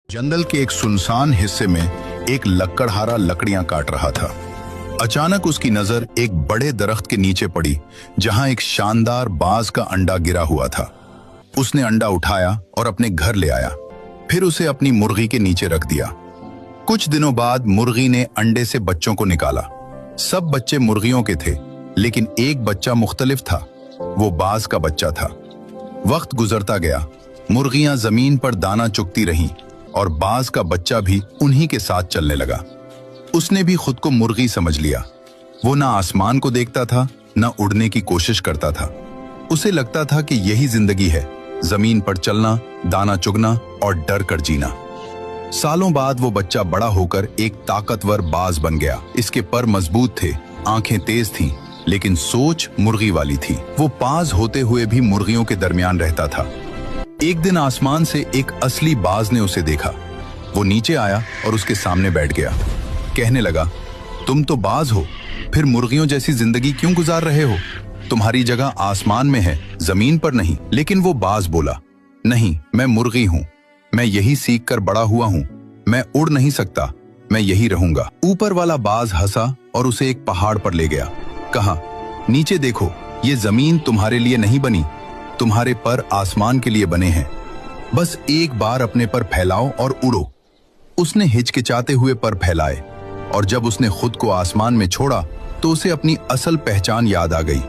जंगल के एक सुनसान हिस्से में एक लकड़हारा लकड़ियां काट रहा था। अचानक उसकी नजर एक बड़े दरख्त के नीचे पड़ी जहां एक शानदार बाज का अंडा गिरा हुआ था। उसने अंडा उठाया और अपने घर ले आया, फिर उसे अपनी मुर्गी के नीचे रख दिया। कुछ दिनों बाद मुर्गी ने अंडे से बच्चों को निकाला। सब बच्चे मुर्गियों के थे, लेकिन एक बच्चा मुख्तलिफ था। वो बाज का बच्चा था। वक्त गुजरता गया, मुर्गियां जमीन पर दाना चुगती रहीं और बाज का बच्चा भी उन्हीं के साथ चलने लगा। उसने भी खुद को मुर्गी समझ लिया। वो ना आसमान को देखता था, ना उड़ने की कोशिश करता था। उसे लगता था कि यही जिंदगी है, जमीन पर चलना, दाना चुगना और डर कर जीना। सालों बाद वो बच्चा बड़ा होकर एक ताकतवर बाज बन गया। इसके पर मजबूत थे, आंखें तेज थीं, लेकिन सोच मुर्गी वाली थी। वो बाज होते हुए भी मुर्गियों के दरमियान रहता था। एक दिन आसमान से एक असली बाज ने उसे देखा। वो नीचे आया और उसके सामने बैठ गया। कहने लगा, तुम तो बाज हो, फिर मुर्गियों जैसी जिंदगी क्यों गुजार रहे हो? तुम्हारी जगह आसमान में है, जमीन पर नहीं। लेकिन वो बाज बोला, नहीं, मैं मुर्गी हूं। मैं यही सीख कर बड़ा हुआ हूं। मैं उड़ नहीं सकता, मैं यही रहूंगा। ऊपर वाला बाज हंसा और उसे एक पहाड़ पर ले गया। कहा, नीचे देखो, ये जमीन तुम्हारे लिए नहीं बनी, तुम्हारे पर आसमान के लिए बने हैं। बस एक बार अपने पर फैलाओ और उड़ो। उसने हिचकिचाते हुए पर फैलाए, और जब उसने खुद को आसमान में छोड़ा तो उसे अपनी असल पहचान याद आ गई।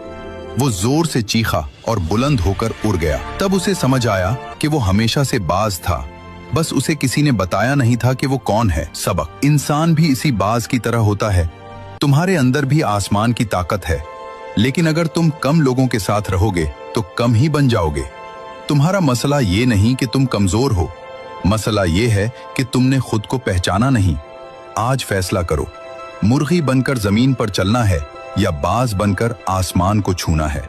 वो जोर से चीखा और बुलंद होकर उड़ गया। तब उसे समझ आया कि वो हमेशा से बाज था, बस उसे किसी ने बताया नहीं था कि वो कौन है। सबक, इंसान भी इसी बाज की तरह होता है। तुम्हारे अंदर भी आसमान की ताकत है, लेकिन अगर तुम कम लोगों के साथ रहोगे तो कम ही बन जाओगे। तुम्हारा मसला ये नहीं कि तुम कमजोर हो, मसला ये है कि तुमने खुद को पहचाना नहीं। आज फैसला करो, मुर्गी बनकर जमीन पर चलना है या बाज बनकर आसमान को छूना है।